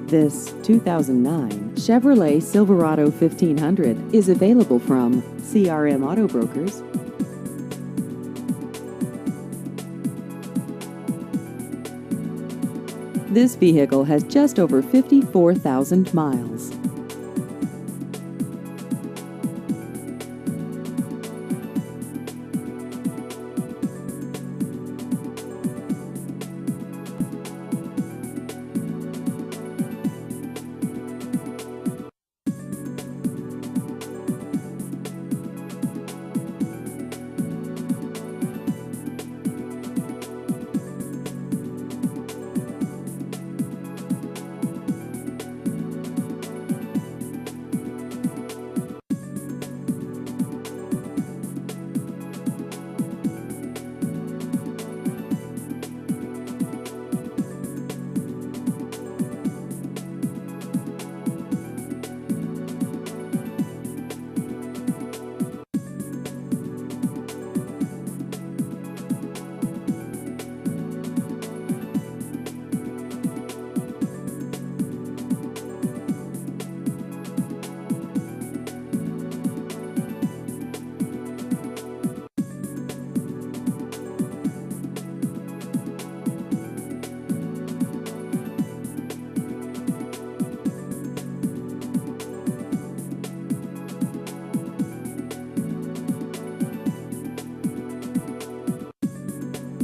This 2009 Chevrolet Silverado 1500 is available from CRM Auto Brokers. This vehicle has just over 54,000 miles.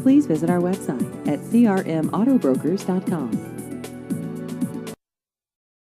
Please visit our website at crmautobrokers.com.